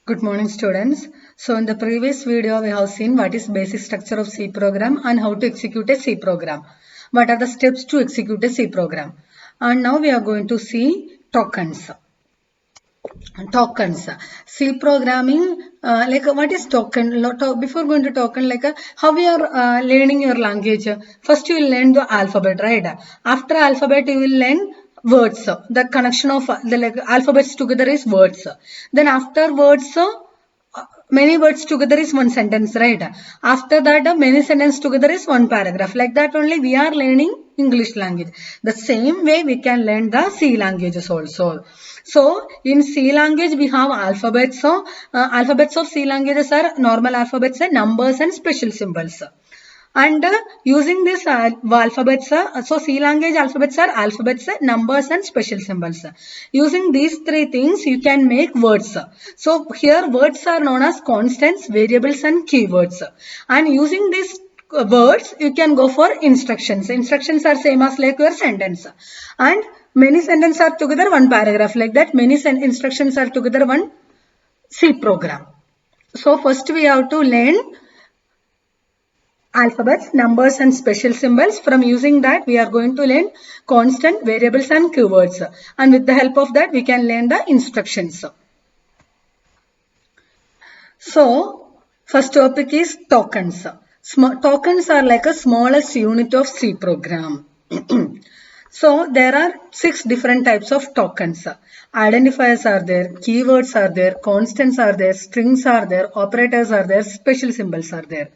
Good morning, students. So in the previous video, we have seen what is basic structure of C program and how to execute a C program. What are the steps to execute a C program? And now we are going to see tokens. Tokens. C programming, like what is token? Before going to token, like how we are learning your language. First you will learn the alphabet, right? After alphabet you will learn words. The connection of the like alphabets together is words. Then after words, many words together is one sentence, right? After that, many sentences together is one paragraph. Like that only we are learning English language. The same way we can learn the C languages also. So in C language we have alphabets. So alphabets of C languages are normal alphabets and numbers and special symbols. And using this alphabets, so C language alphabets are alphabets, numbers and special symbols. Using these three things, you can make words. So here words are known as constants, variables and keywords. And using these words, you can go for instructions. Instructions are same as like your sentence. And many sentences are together one paragraph. Like that, many instructions are together one C program. So first we have to learn alphabets, numbers and special symbols. From using that, we are going to learn constant, variables and keywords. And with the help of that, we can learn the instructions. So, first topic is tokens. Tokens are like a smallest unit of C program. So, there are 6 different types of tokens. Identifiers are there, keywords are there, constants are there, strings are there, operators are there, special symbols are there.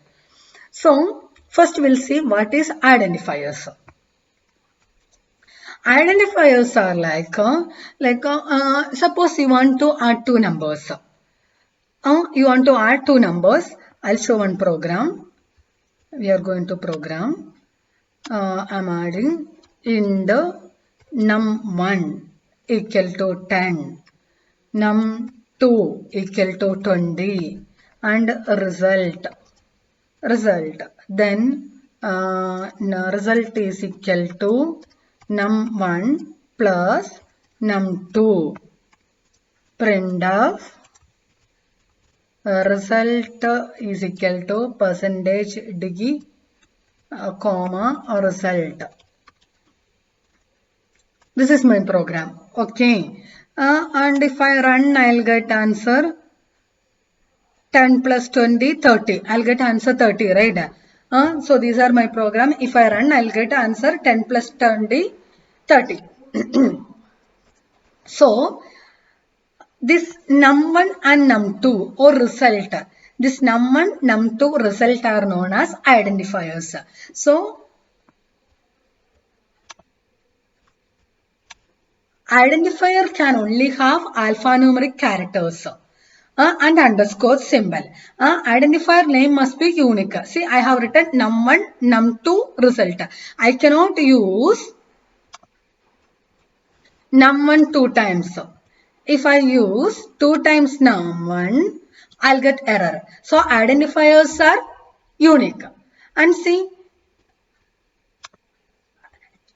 So, first we'll see what is identifiers. Identifiers are like suppose you want to add two numbers. You want to add two numbers. I'll show one program. We are going to program. I'm adding in the num1 equal to 10, num2 equal to 20, and result. Then result is equal to num1 plus num2. Print of result is equal to percentage digi comma result. This is my program. Okay. And if I run, I'll get answer 10 plus 20, 30. I'll get answer 30, right? So these are my program. If I run, I'll get answer 10 plus 20, 30. So, this num1 and num2 or result, this num1, num2 result are known as identifiers. So, identifier can only have alphanumeric characters. And underscore symbol. Identifier name must be unique. See, I have written num1, num2 result. I cannot use num1 two times. If I use 2 times num1, I'll get error. So, identifiers are unique. And see,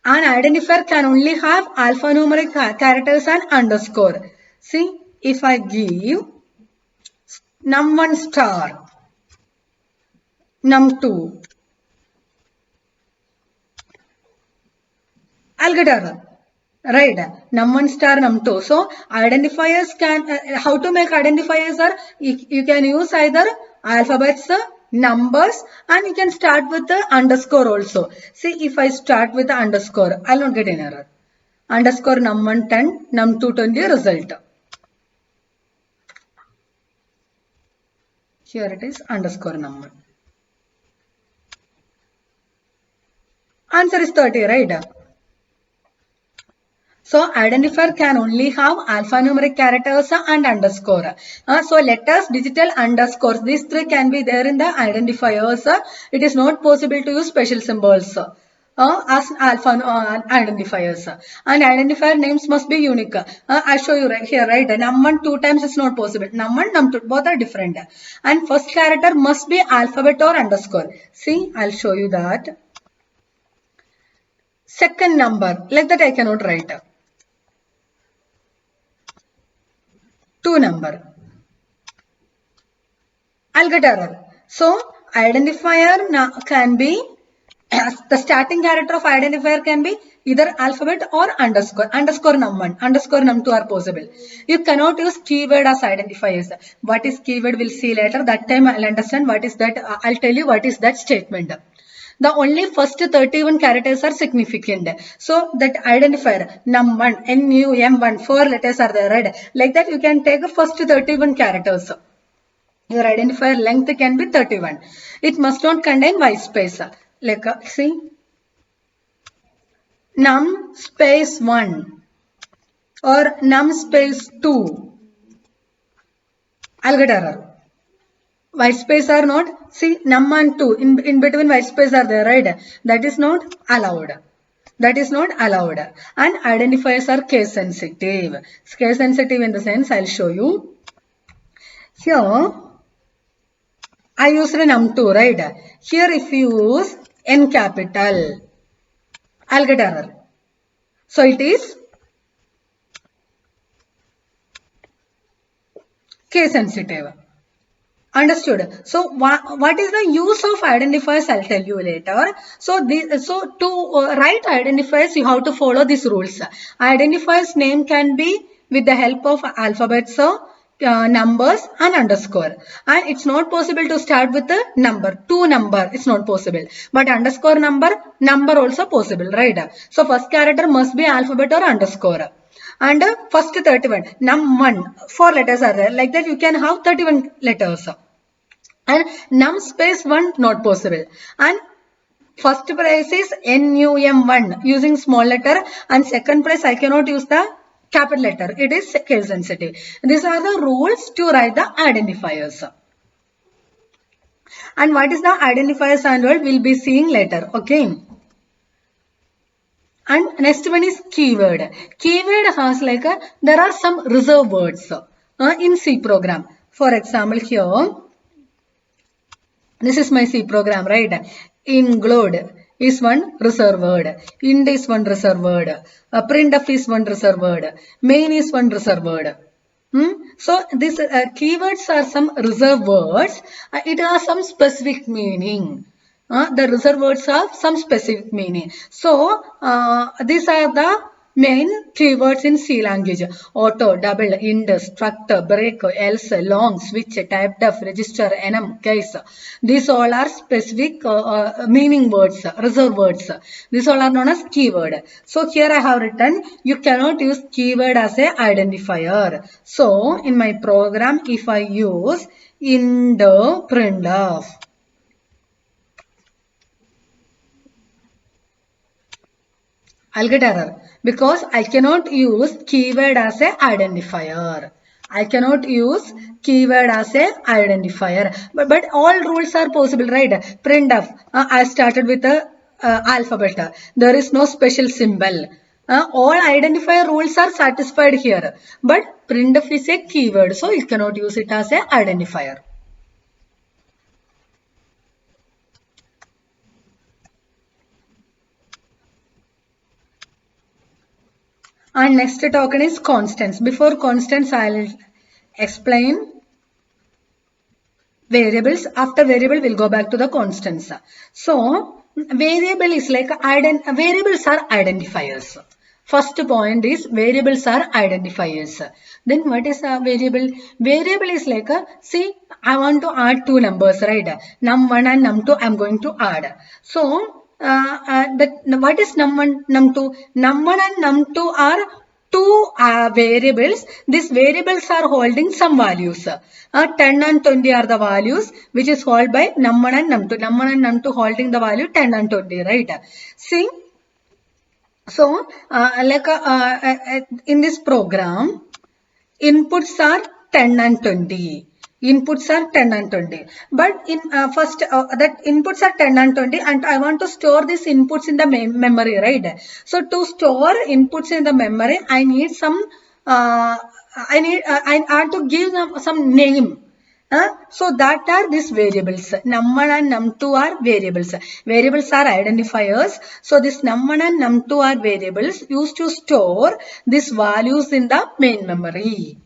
an identifier can only have alphanumeric characters and underscore. See, if I give num1 star, num2, I'll get error. Right, num1 star num2. So identifiers can, how to make identifiers are, you can use either alphabets, numbers, and you can start with the underscore also. See, if I start with the underscore, I'll not get an error. Underscore num1 10, num2 20 result. Here it is underscore num1. Answer is 30, right? So identifier can only have alphanumeric characters and underscore. So letters, digital, underscores. These three can be there in the identifiers. It is not possible to use special symbols as identifiers. And identifier names must be unique. I show you right here, right? Num1 two times is not possible. Num1, num2 both are different. And first character must be alphabet or underscore. See, I'll show you that. Second number, like that I cannot write. 2 number. I'll get error. So identifier can be the starting character of identifier can be either alphabet or underscore. Underscore num1, underscore num2 are possible. You cannot use keyword as identifiers. What is keyword we'll see later. That time I'll understand what is that. I'll tell you what is that statement. The only first 31 characters are significant. So that identifier num1, num1, 4 letters are there, right? Like that you can take the first 31 characters. Your identifier length can be 31. It must not contain white space. Like see, num space 1 or num space 2. I'll get error. White space are not, see, num and 2, in between white space are there, right? That is not allowed. That is not allowed. And identifiers are case sensitive. Case sensitive in the sense, I'll show you. Here, I used num2, right? Here if you use n capital, I'll get error. So it is case sensitive. Understood. So what is the use of identifiers? I'll tell you later. So to write identifiers, you have to follow these rules. Identifiers name can be with the help of alphabets, numbers and underscore. And it's not possible to start with the number. 2 number, it's not possible. But underscore number also possible, right? So first character must be alphabet or underscore. And first 31, num1, 4 letters are there. Like that you can have 31 letters. And num space 1 not possible. And first price is num1 using small letter, and second price I cannot use the capital letter. It is case sensitive. These are the rules to write the identifiers. And what is the identifiers and all we'll be seeing later. Okay. And next one is keyword. Keyword has like there are some reserved words in C program. For example, here, this is my C program, right? Include is one reserved word. Ind is one reserved word. Printf is one reserved word. Main is one reserved word. So these keywords are some reserved words. It has some specific meaning. The reserved words have some specific meaning. So these are the main keywords in C language. Auto, double, ind, struct, break, else, long, switch, type def, register, enum, case. These all are specific meaning words, reserved words. These all are known as keyword. So here I have written, you cannot use keyword as a identifier. So in my program, if I use ind printf, I'll get error because I cannot use keyword as a identifier. I cannot use keyword as a identifier. But all rules are possible, right? Printf, I started with the alphabet. There is no special symbol. All identifier rules are satisfied here. But printf is a keyword, so you cannot use it as a identifier. And next token is constants. Before constants, I'll explain variables. After variable, we'll go back to the constants. So, variable is like variables are identifiers. First point is variables are identifiers. Then what is a variable? Variable is like see, I want to add two numbers, right? Num1 and num2 I'm going to add. So, what is num1, num2? Num1 and num2 are two variables. These variables are holding some values. 10 and 20 are the values which is held by num1 and num2. Num1 and num2 holding the value 10 and 20, right? See, so in this program, inputs are 10 and 20. Inputs are 10 and 20. But in first that inputs are 10 and 20 and I want to store these inputs in the memory, right? So to store inputs in the memory, I need some I have to give them some name. So that are these variables. Num1 and num2 are variables. Variables are identifiers. So this num1 and num2 are variables used to store these values in the main memory.